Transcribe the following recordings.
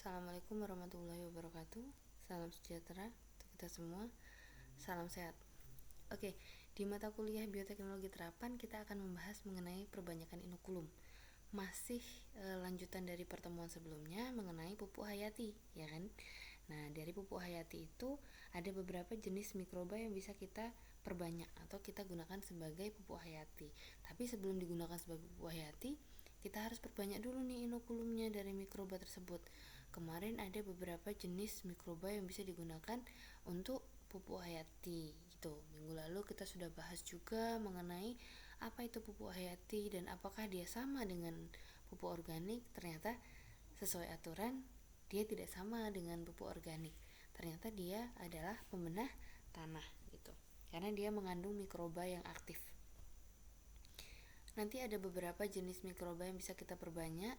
Assalamualaikum warahmatullahi wabarakatuh. Salam sejahtera untuk kita semua. Salam sehat. Oke, di mata kuliah bioteknologi terapan kita akan membahas mengenai perbanyakan inokulum. Masih lanjutan dari pertemuan sebelumnya mengenai pupuk hayati, ya kan? Nah, dari pupuk hayati itu ada beberapa jenis mikroba yang bisa kita perbanyak atau kita gunakan sebagai pupuk hayati. Tapi sebelum digunakan sebagai pupuk hayati, kita harus perbanyak dulu nih inokulumnya dari mikroba tersebut. Kemarin ada beberapa jenis mikroba yang bisa digunakan untuk pupuk hayati gitu. Minggu lalu kita sudah bahas juga mengenai apa itu pupuk hayati dan apakah dia sama dengan pupuk organik. Ternyata sesuai aturan dia tidak sama dengan pupuk organik. Ternyata dia adalah pembenah tanah gitu. Karena dia mengandung mikroba yang aktif. Nanti ada beberapa jenis mikroba yang bisa kita perbanyak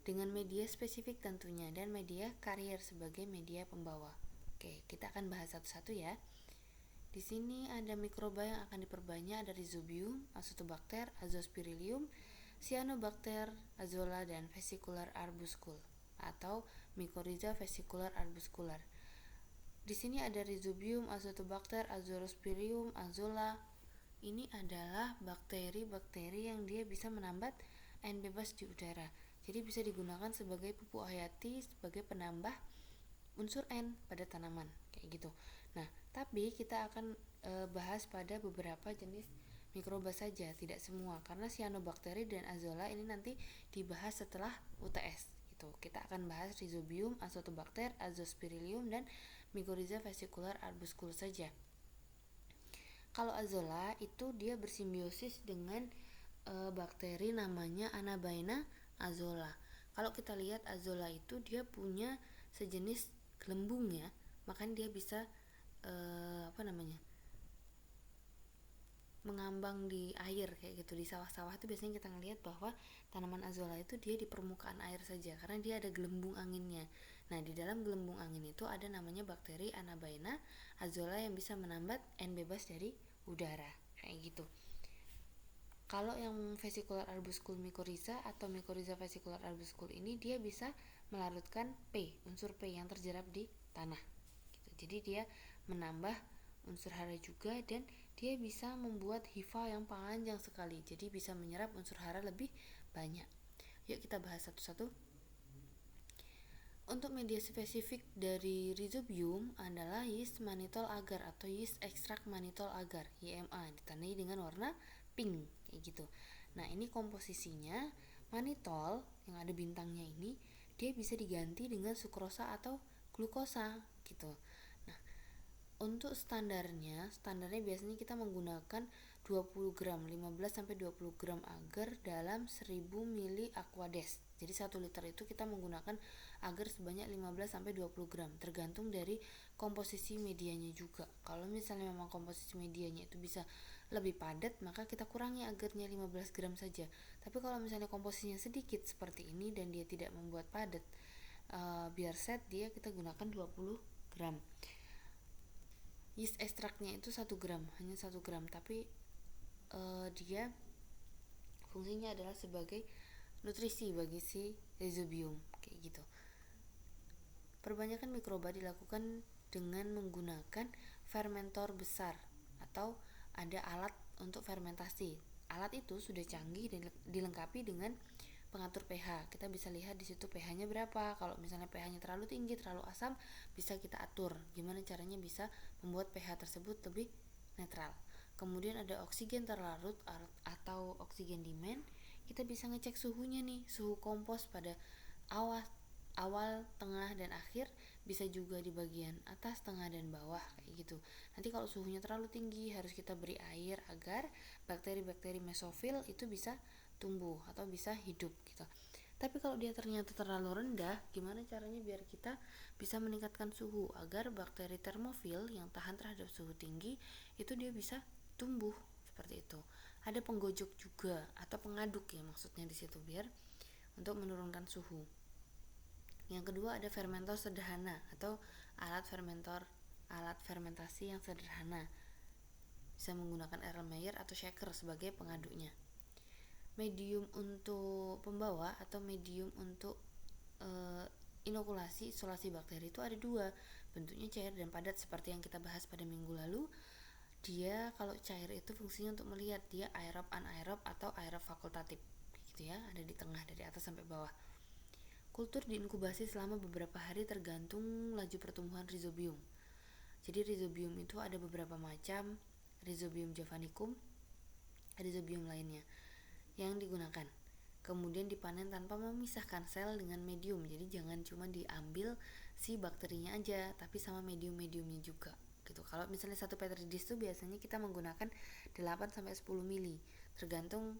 dengan media spesifik tentunya dan media karier sebagai media pembawa. Oke, kita akan bahas satu-satu ya. Di sini ada mikroba yang akan diperbanyak, ada Rhizobium, Azotobacter, Azospirillum, Cyanobacter, Azolla, dan Vesicular arbuscule atau Mycorrhiza vesicular arbuscular. Di sini ada Rhizobium, Azotobacter, Azospirillum, Azolla. Ini adalah bakteri-bakteri yang dia bisa menambat N bebas di udara. Jadi bisa digunakan sebagai pupuk hayati, sebagai penambah unsur N pada tanaman, kayak gitu. Nah, tapi kita akan bahas pada beberapa jenis mikroba saja, tidak semua, karena Cyanobacteria dan Azolla ini nanti dibahas setelah UTS. Gitu. Kita akan bahas Rhizobium, Azotobacter, Azospirillum, dan Mycorrhiza vesicular arbuscule saja. Kalau Azolla itu dia bersimbiosis dengan bakteri namanya Anabaena azolla. Kalau kita lihat Azolla itu dia punya sejenis gelembung ya, makanya dia bisa mengambang di air kayak gitu. Di sawah-sawah itu biasanya kita ngelihat bahwa tanaman Azolla itu dia di permukaan air saja karena dia ada gelembung anginnya. Nah, di dalam gelembung angin itu ada namanya bakteri Anabaena azolla yang bisa menambat N bebas dari udara kayak gitu. Kalau yang vesicular arbuscule mycorrhiza atau Mycorrhiza vesicular arbuscule ini dia bisa melarutkan P, unsur P yang terjerap di tanah gitu. Jadi dia menambah unsur hara juga dan dia bisa membuat hifa yang panjang sekali. Jadi bisa menyerap unsur hara lebih banyak. Yuk kita bahas satu-satu. Untuk media spesifik dari Rhizobium adalah yeast mannitol agar atau yeast extract mannitol agar YMA, ditandai dengan warna pink kayak gitu. Nah, ini komposisinya mannitol yang ada bintangnya ini dia bisa diganti dengan sukrosa atau glukosa gitu. Nah, untuk standarnya biasanya kita menggunakan 20 gram, 15 sampai 20 gram agar dalam 1000 ml Aquades. Jadi 1 liter itu kita menggunakan agar sebanyak 15 sampai 20 gram, tergantung dari komposisi medianya juga. Kalau misalnya memang komposisi medianya itu bisa lebih padat, maka kita kurangi agarnya 15 gram saja. Tapi kalau misalnya komposisinya sedikit seperti ini dan dia tidak membuat padat, biar set dia kita gunakan 20 gram. Yeast ekstraknya itu 1 gram, hanya 1 gram, tapi dia fungsinya adalah sebagai nutrisi bagi si Rhizobium kayak gitu. Perbanyakan mikroba dilakukan dengan menggunakan fermentor besar atau ada alat untuk fermentasi. Alat itu sudah canggih dan dilengkapi dengan pengatur pH. Kita bisa lihat di situ pH-nya berapa. Kalau misalnya pH-nya terlalu tinggi, terlalu asam, bisa kita atur. Gimana caranya bisa membuat pH tersebut lebih netral. Kemudian ada oksigen terlarut atau oksigen demand. Kita bisa ngecek suhunya nih, suhu kompos pada awal, tengah, dan akhir, bisa juga di bagian atas, tengah, dan bawah kayak gitu. Nanti kalau suhunya terlalu tinggi harus kita beri air agar bakteri-bakteri mesofil itu bisa tumbuh atau bisa hidup gitu. Tapi kalau dia ternyata terlalu rendah, gimana caranya biar kita bisa meningkatkan suhu agar bakteri termofil yang tahan terhadap suhu tinggi itu dia bisa tumbuh seperti itu. Ada penggojok juga atau pengaduk ya maksudnya di situ biar untuk menurunkan suhu. Yang kedua ada fermentor sederhana atau alat fermentasi yang sederhana. Bisa menggunakan Erlenmeyer atau shaker sebagai pengaduknya. Medium untuk pembawa atau medium untuk inokulasi isolasi bakteri itu ada dua, bentuknya cair dan padat seperti yang kita bahas pada minggu lalu. Dia kalau cair itu fungsinya untuk melihat dia aerob, anaerob atau aerob fakultatif gitu ya, ada di tengah dari atas sampai bawah. Kultur diinkubasi selama beberapa hari tergantung laju pertumbuhan Rhizobium. Jadi Rhizobium itu ada beberapa macam, Rhizobium javanicum, Rhizobium lainnya yang digunakan. Kemudian dipanen tanpa memisahkan sel dengan medium. Jadi jangan cuma diambil si bakterinya aja, tapi sama medium-mediumnya juga. Gitu. Kalau misalnya satu petri dish itu biasanya kita menggunakan 8 sampai 10 mili, tergantung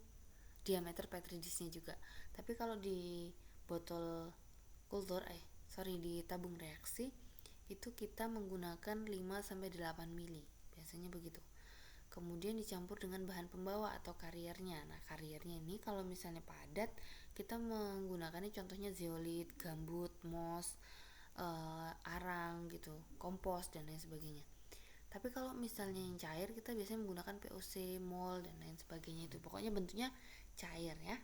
diameter petri dish-nya juga. Tapi kalau di botol kultur di tabung reaksi itu kita menggunakan 5 sampai 8 mili. Biasanya begitu. Kemudian dicampur dengan bahan pembawa atau kariernya. Nah, kariernya ini kalau misalnya padat, kita menggunakannya contohnya zeolit, gambut, moss, arang gitu, kompos dan lain sebagainya. Tapi kalau misalnya yang cair, kita biasanya menggunakan POC, mol dan lain sebagainya itu. Pokoknya bentuknya cair ya.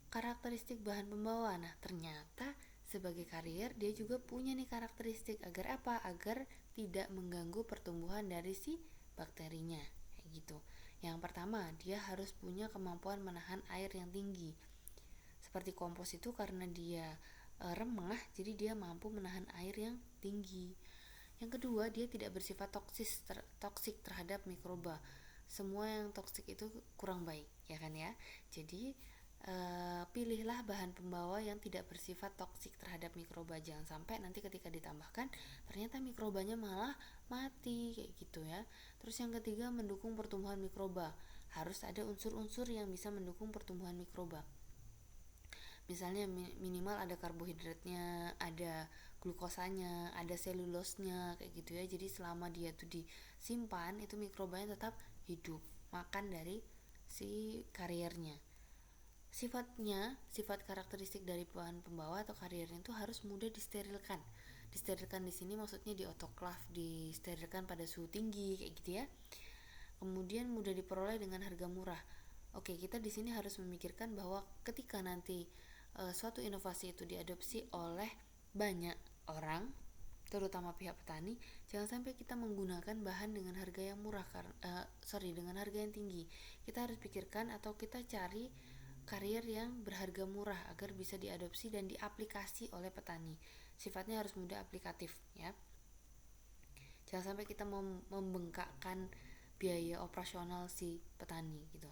Karakteristik bahan pembawa. Nah, ternyata sebagai karier dia juga punya nih karakteristik agar apa? Agar tidak mengganggu pertumbuhan dari si bakterinya kayak gitu. Yang pertama, dia harus punya kemampuan menahan air yang tinggi. Seperti kompos itu karena dia remah, jadi dia mampu menahan air yang tinggi. Yang kedua, dia tidak bersifat toksik terhadap mikroba. Semua yang toksik itu kurang baik, ya kan ya. Jadi pilihlah bahan pembawa yang tidak bersifat toksik terhadap mikroba. Jangan sampai nanti ketika ditambahkan ternyata mikrobanya malah mati kayak gitu ya. Terus yang ketiga, mendukung pertumbuhan mikroba. Harus ada unsur-unsur yang bisa mendukung pertumbuhan mikroba. Misalnya minimal ada karbohidratnya, ada glukosanya, ada selulosnya kayak gitu ya. Jadi selama dia tuh disimpan itu mikrobanya tetap hidup, makan dari si kariernya. Sifat karakteristik dari bahan pembawa atau kariernya itu harus mudah disterilkan. Disterilkan di sini maksudnya di autoclave, disterilkan pada suhu tinggi kayak gitu ya. Kemudian mudah diperoleh dengan harga murah. Oke, kita di sini harus memikirkan bahwa ketika nanti suatu inovasi itu diadopsi oleh banyak orang, terutama pihak petani, jangan sampai kita menggunakan bahan dengan harga yang murah dengan harga yang tinggi. Kita harus pikirkan atau kita cari karier yang berharga murah agar bisa diadopsi dan diaplikasi oleh petani. Sifatnya harus mudah aplikatif ya. Jangan sampai kita membengkakkan biaya operasional si petani gitu.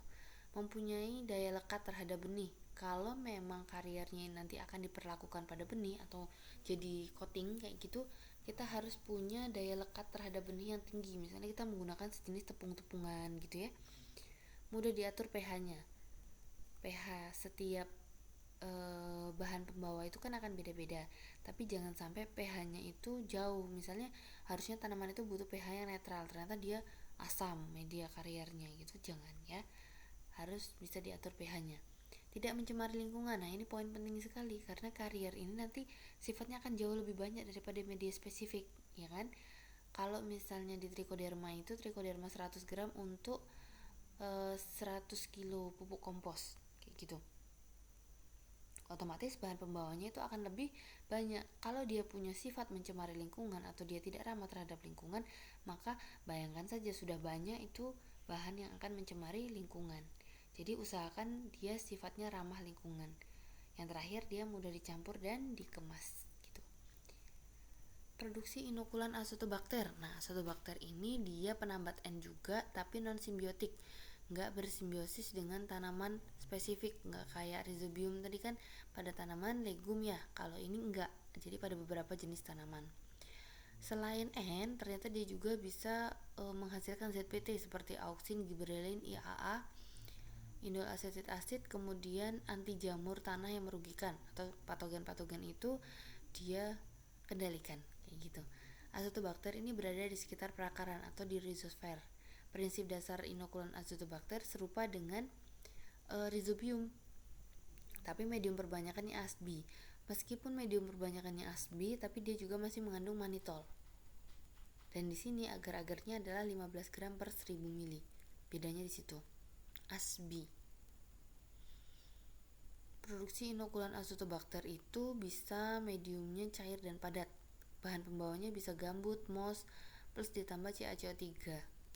Mempunyai daya lekat terhadap benih. Kalau memang kariernya nanti akan diperlakukan pada benih atau jadi coating kayak gitu, kita harus punya daya lekat terhadap benih yang tinggi. Misalnya kita menggunakan sejenis tepung-tepungan gitu ya. Mudah diatur pH-nya. pH setiap bahan pembawa itu kan akan beda-beda, tapi jangan sampai pH-nya itu jauh. Misalnya harusnya tanaman itu butuh pH yang netral, ternyata dia asam media kariernya gitu, jangan ya. Harus bisa diatur pH-nya. Tidak mencemari lingkungan. Nah, ini poin penting sekali karena karier ini nanti sifatnya akan jauh lebih banyak daripada media spesifik, ya kan? Kalau misalnya di trichoderma itu trichoderma 100 gram untuk 100 kilo pupuk kompos kayak gitu. Otomatis bahan pembawanya itu akan lebih banyak. Kalau dia punya sifat mencemari lingkungan atau dia tidak ramah terhadap lingkungan, maka bayangkan saja sudah banyak itu bahan yang akan mencemari lingkungan. Jadi usahakan dia sifatnya ramah lingkungan. Yang terakhir, dia mudah dicampur dan dikemas gitu. Produksi inokulan Azotobacter. Nah, Azotobacter ini dia penambat N juga tapi non simbiotik. Nggak bersimbiosis dengan tanaman spesifik, nggak kayak Rhizobium tadi kan pada tanaman legum ya, kalau ini enggak, jadi pada beberapa jenis tanaman. Selain N, ternyata dia juga bisa menghasilkan ZPT seperti auksin, giberelin, IAA, indol asetit asid, kemudian anti jamur tanah yang merugikan atau patogen-patogen itu dia kendalikan kayak gitu. Azotobacter ini berada di sekitar perakaran atau di rhizosfer. Prinsip dasar inokulan Azotobacter serupa dengan Rhizobium, tapi medium perbanyakannya asbi. Meskipun medium perbanyakannya asbi, tapi dia juga masih mengandung manitol. Dan di sini agar-agarnya adalah 15 gram per 1000 mili. Bedanya di situ. Asbi. Produksi inokulan Azotobacter itu bisa mediumnya cair dan padat. Bahan pembawanya bisa gambut, moss, plus ditambah CaCO3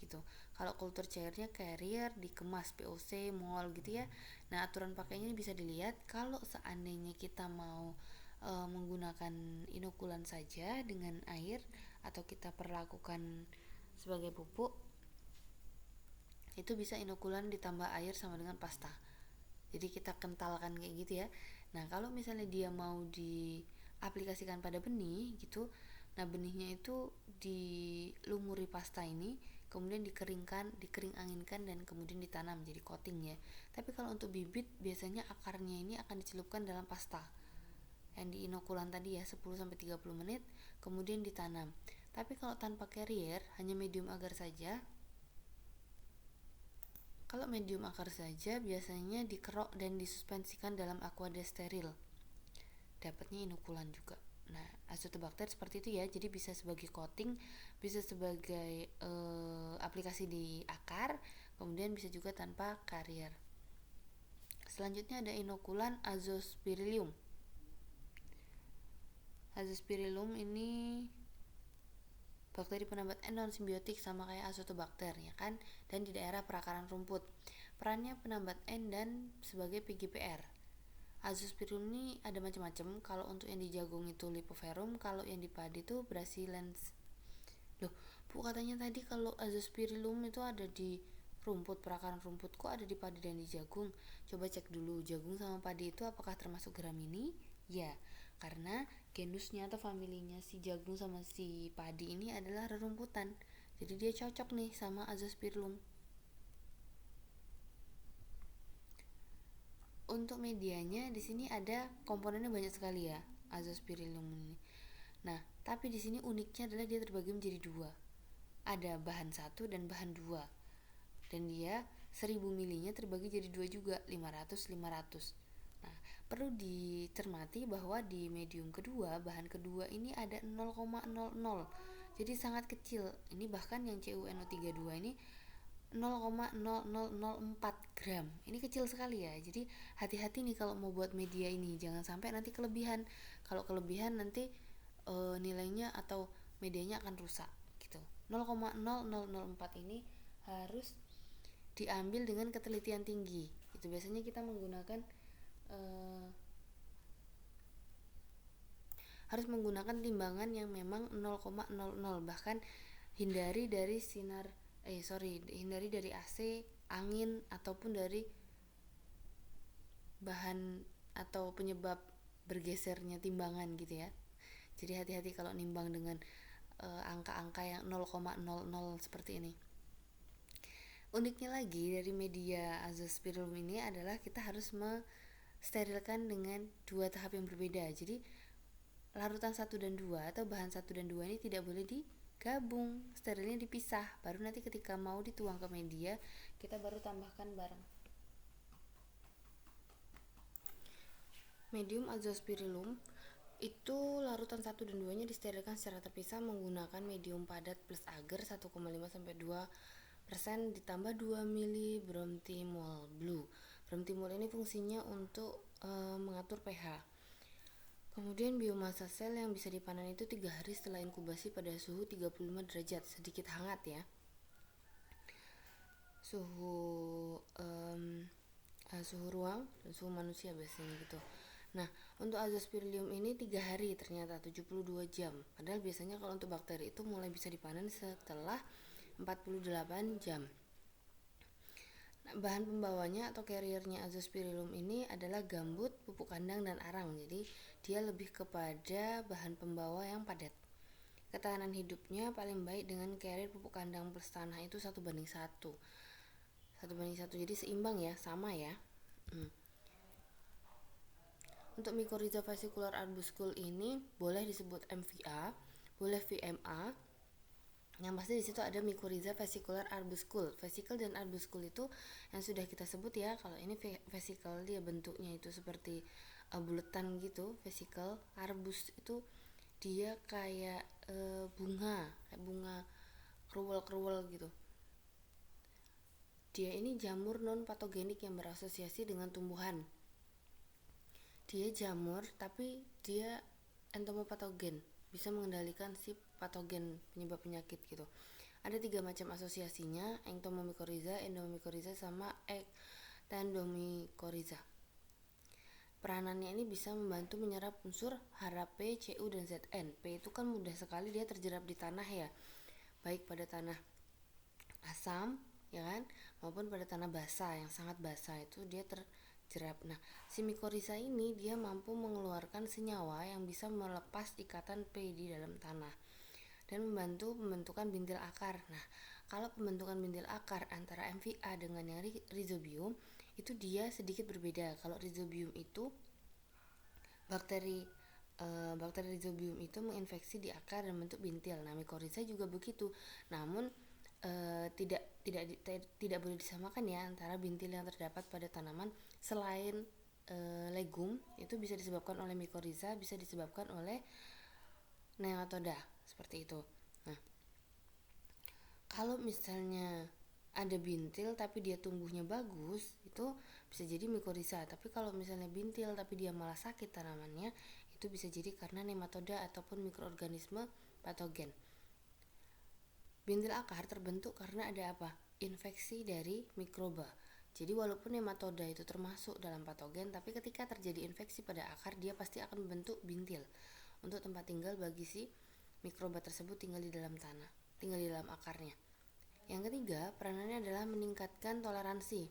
gitu. Kalau kultur cairnya carrier, dikemas POC, mol gitu ya. Nah, aturan pakainya bisa dilihat kalau seandainya kita mau menggunakan inokulan saja dengan air atau kita perlakukan sebagai pupuk, itu bisa inokulan ditambah air sama dengan pasta. Jadi kita kentalkan kayak gitu ya. Nah, kalau misalnya dia mau diaplikasikan pada benih gitu, nah benihnya itu dilumuri pasta ini, kemudian dikering anginkan dan kemudian ditanam jadi coating ya. Tapi kalau untuk bibit biasanya akarnya ini akan dicelupkan dalam pasta yang di inokulan tadi ya 10-30 menit kemudian ditanam. Tapi kalau tanpa carrier, hanya medium agar saja, kalau medium akar saja biasanya dikerok dan disuspensikan dalam aqua steril. Dapatnya inokulan juga. Nah, Azotobacter seperti itu ya. Jadi bisa sebagai coating, bisa sebagai aplikasi di akar, kemudian bisa juga tanpa carrier. Selanjutnya ada inokulan Azospirillum. Azospirillum ini bakteri penambat non-simbiotik sama kayak Azotobacter ya kan, dan di daerah perakaran rumput. Perannya penambat N dan sebagai PGPR. Azospirillum ini ada macam-macam. Kalau untuk yang di jagung itu Lipoverum, kalau yang di padi itu Brasiliensis. Loh, Bu katanya tadi kalau Azospirillum itu ada di rumput, perakaran rumput, kok ada di padi dan di jagung? Coba cek dulu, jagung sama padi itu apakah termasuk Gramini? Ya, karena genusnya atau familinya si jagung sama si padi ini adalah rerumputan. Jadi dia cocok nih sama Azospirillum. Untuk medianya di sini ada komponennya banyak sekali ya, Azospirillum ini. Nah, tapi di sini uniknya adalah dia terbagi menjadi dua. Ada bahan 1 dan bahan 2. Dan dia 1000 milinya terbagi jadi dua juga, 500-500. Nah, perlu dicermati bahwa di medium kedua, bahan kedua ini ada 0,00. Jadi sangat kecil. Ini bahkan yang CuNO32 ini 0,0004 gram. Ini kecil sekali ya. Jadi hati-hati nih kalau mau buat media ini, jangan sampai nanti kelebihan. Kalau kelebihan nanti nilainya atau medianya akan rusak gitu. 0,0004 ini harus diambil dengan ketelitian tinggi. Itu biasanya kita menggunakan harus menggunakan timbangan yang memang 0,00, bahkan hindari dari hindari dari AC, angin ataupun dari bahan atau penyebab bergesernya timbangan gitu ya. Jadi hati-hati kalau nimbang dengan angka-angka yang 0,00 seperti ini. Uniknya lagi dari media Azospirillum ini adalah kita harus mensterilkan dengan dua tahap yang berbeda. Jadi larutan 1 dan 2 atau bahan 1 dan 2 ini tidak boleh digabung, sterilnya dipisah. Baru nanti ketika mau dituang ke media, kita baru tambahkan bareng. Medium Azospirillum itu larutan 1 dan 2 nya disterilkan secara terpisah menggunakan medium padat plus agar 1,5-2% ditambah 2 mili Bromthymol blue. Bromthymol ini fungsinya untuk mengatur pH. Kemudian biomasa sel yang bisa dipanen itu 3 hari setelah inkubasi pada suhu 35 derajat, sedikit hangat ya. Suhu ruang dan suhu manusia biasanya gitu. Nah, untuk Azospirillum ini 3 hari ternyata 72 jam. Padahal biasanya kalau untuk bakteri itu mulai bisa dipanen setelah 48 jam. Nah, bahan pembawanya atau carriernya Azospirillum ini adalah gambut, pupuk kandang, dan arang. Jadi dia lebih kepada bahan pembawa yang padat. Ketahanan hidupnya paling baik dengan carrier pupuk kandang plus tanah itu 1:1. 1:1, jadi seimbang ya, sama ya. Untuk Mycorrhiza vesicular arbuscule ini boleh disebut MVA, boleh VMA. Yang pasti di situ ada Mycorrhiza vesicular arbuscule. Vesicle dan arbuscule itu yang sudah kita sebut ya. Kalau ini vesicle dia bentuknya itu seperti buletan gitu. Vesicle, arbus itu dia kayak bunga keruwel-keruwel gitu. Dia ini jamur non patogenik yang berasosiasi dengan tumbuhan. Dia jamur tapi dia entomopatogen, bisa mengendalikan si patogen penyebab penyakit gitu. Ada 3 macam asosiasinya, entomomycorrhiza, endomycorrhiza, sama ectendomycorrhiza. Peranannya ini bisa membantu menyerap unsur hara P, Cu, dan Zn. P itu kan mudah sekali dia terjerap di tanah ya, baik pada tanah asam ya kan, maupun pada tanah basah yang sangat basah itu dia terjerap. Nah, si mycorrhiza ini dia mampu mengeluarkan senyawa yang bisa melepas ikatan P di dalam tanah dan membantu pembentukan bintil akar. Nah, kalau pembentukan bintil akar antara MVA dengan yang Rhizobium itu dia sedikit berbeda. Kalau Rhizobium itu bakteri Rhizobium itu menginfeksi di akar dan bentuk bintil. Nah, mycorrhiza juga begitu. Namun tidak boleh disamakan ya antara bintil yang terdapat pada tanaman selain legum itu bisa disebabkan oleh mycorrhiza, bisa disebabkan oleh nematoda seperti itu. Nah, kalau misalnya ada bintil tapi dia tumbuhnya bagus, itu bisa jadi mycorrhiza. Tapi kalau misalnya bintil tapi dia malah sakit tanamannya, itu bisa jadi karena nematoda ataupun mikroorganisme patogen. Bintil akar terbentuk karena ada apa? Infeksi dari mikroba. Jadi walaupun nematoda itu termasuk dalam patogen, tapi ketika terjadi infeksi pada akar, dia pasti akan membentuk bintil untuk tempat tinggal bagi si mikroba tersebut tinggal di dalam tanah, tinggal di dalam akarnya. Yang ketiga, peranannya adalah meningkatkan toleransi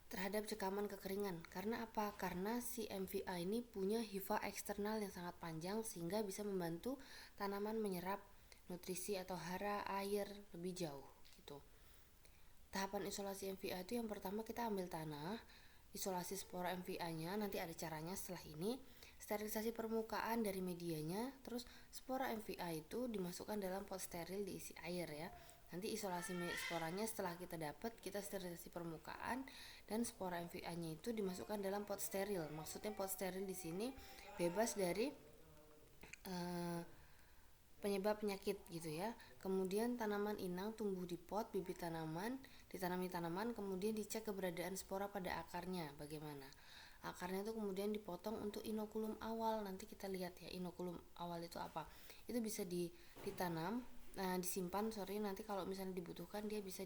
terhadap cekaman kekeringan. Karena apa? Karena si MVA ini punya hifa eksternal yang sangat panjang sehingga bisa membantu tanaman menyerap nutrisi atau hara air lebih jauh gitu. Tahapan isolasi MVA itu yang pertama kita ambil tanah, isolasi spora MVA-nya, nanti ada caranya setelah ini. Sterilisasi permukaan dari medianya, terus spora MVA itu dimasukkan dalam pot steril diisi air ya. Nanti isolasi sporanya setelah kita dapat, kita sterilisasi permukaan dan spora MVA-nya itu dimasukkan dalam pot steril. Maksudnya pot steril di sini bebas dari penyebab penyakit gitu ya. Kemudian tanaman inang tumbuh di pot bibit tanaman, ditanami tanaman, kemudian dicek keberadaan spora pada akarnya bagaimana. Akarnya itu kemudian dipotong untuk inokulum awal. Nanti kita lihat ya inokulum awal itu apa. Itu bisa ditanam, disimpan nanti kalau misalnya dibutuhkan dia bisa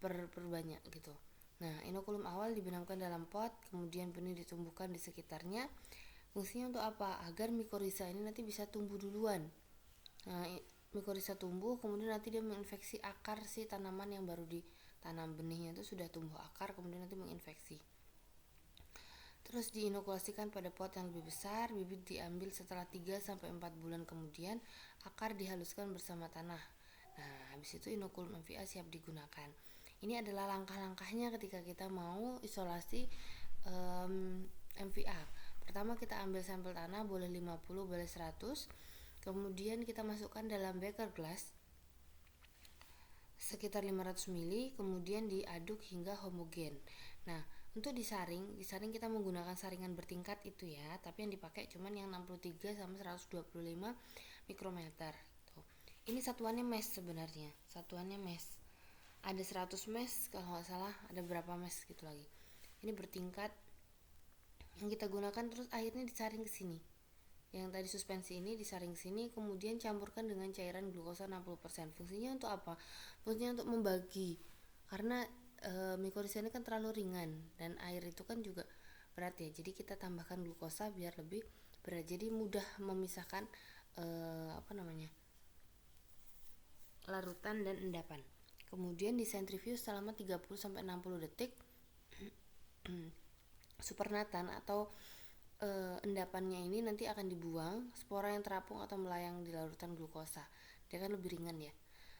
diperbanyak gitu. Nah, inokulum awal dibenamkan dalam pot, kemudian benih ditumbuhkan di sekitarnya. Fungsinya untuk apa? Agar mycorrhiza ini nanti bisa tumbuh duluan. Nah, mycorrhiza tumbuh, kemudian nanti dia menginfeksi akar si tanaman yang baru ditanam. Benihnya itu sudah tumbuh akar, kemudian nanti menginfeksi. Terus diinokulasikan pada pot yang lebih besar, bibit diambil setelah 3-4 bulan kemudian, akar dihaluskan bersama tanah. Nah, habis itu inokulum MVA siap digunakan. Ini adalah langkah-langkahnya ketika kita mau isolasi MVA. Pertama kita ambil sampel tanah, boleh 50, boleh 100. Kemudian kita masukkan dalam beker glass sekitar 500 ml, kemudian diaduk hingga homogen. Nah, untuk disaring kita menggunakan saringan bertingkat itu ya, tapi yang dipakai cuman yang 63 sama 125 mikrometer. Tuh. Ini satuannya mesh sebenarnya, ada 100 mesh kalau nggak salah, ada berapa mesh gitu lagi. Ini bertingkat yang kita gunakan, terus airnya disaring ke sini. Yang tadi suspensi ini disaring ke sini, kemudian campurkan dengan cairan glukosa 60%. Fungsinya untuk apa? Fungsinya untuk membagi. Karena mycorrhiza ini kan terlalu ringan dan air itu kan juga berat ya. Jadi kita tambahkan glukosa biar lebih berat. Jadi mudah memisahkan larutan dan endapan. Kemudian disentrifuge selama 30-60 detik. Supernatan atau endapannya ini nanti akan dibuang spora yang terapung atau melayang di larutan glukosa. Dia kan lebih ringan ya.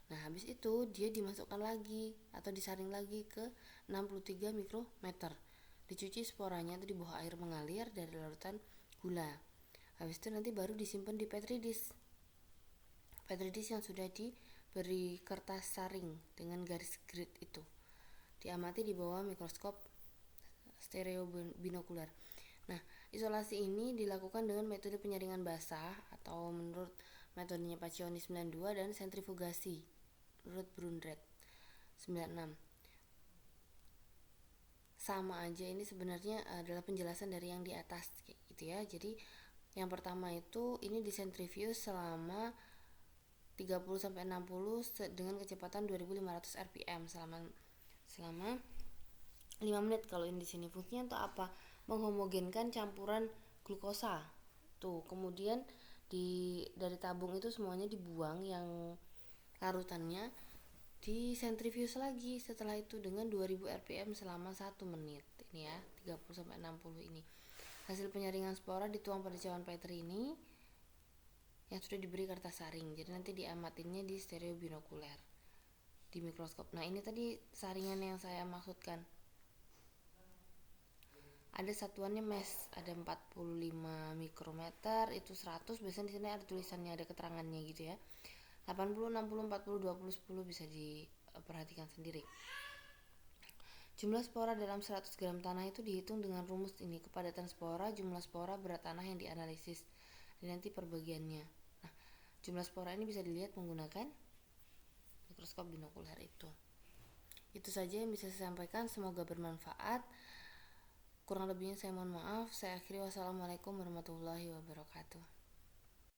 Nah, habis itu dia dimasukkan lagi atau disaring lagi ke 63 mikrometer. Dicuci sporanya itu di bawah air mengalir dari larutan gula. Habis itu nanti baru disimpan di petri dish. Petri dish yang sudah diberi kertas saring dengan garis grid itu. Diamati di bawah mikroskop stereo binokular. Nah, isolasi ini dilakukan dengan metode penyaringan basah atau menurut metodenya Pacchioni 92 dan sentrifugasi menurut Brundtland 96. sama aja, ini sebenarnya adalah penjelasan dari yang di atas kayak gitu ya. Jadi yang pertama itu ini disentrifuge selama 30 sampai 60 dengan kecepatan 2500 rpm selama 5 menit. Kalau ini di sini fungsinya untuk apa? Menghomogenkan campuran glukosa. Tuh, kemudian dari tabung itu semuanya dibuang yang larutannya, di sentrifuge lagi setelah itu dengan 2000 rpm selama 1 menit. Ini ya, 30 sampai 60 ini. Hasil penyaringan spora dituang pada cawan Petri ini yang sudah diberi kertas saring. Jadi nanti diamatinnya di stereo binokuler di mikroskop. Nah, ini tadi saringan yang saya maksudkan. Ada satuannya MES, ada 45 mikrometer, itu 100, biasanya di sini ada tulisannya, ada keterangannya gitu ya. 80, 60, 40, 20, 10 bisa diperhatikan sendiri. Jumlah spora dalam 100 gram tanah itu dihitung dengan rumus ini, kepadatan spora, jumlah spora, berat tanah yang dianalisis, dan nanti perbagiannya. Nah, jumlah spora ini bisa dilihat menggunakan mikroskop binokuler itu. Itu saja yang bisa saya sampaikan, semoga bermanfaat. Kurang lebihnya saya mohon maaf. Saya akhiri, wassalamualaikum warahmatullahi wabarakatuh.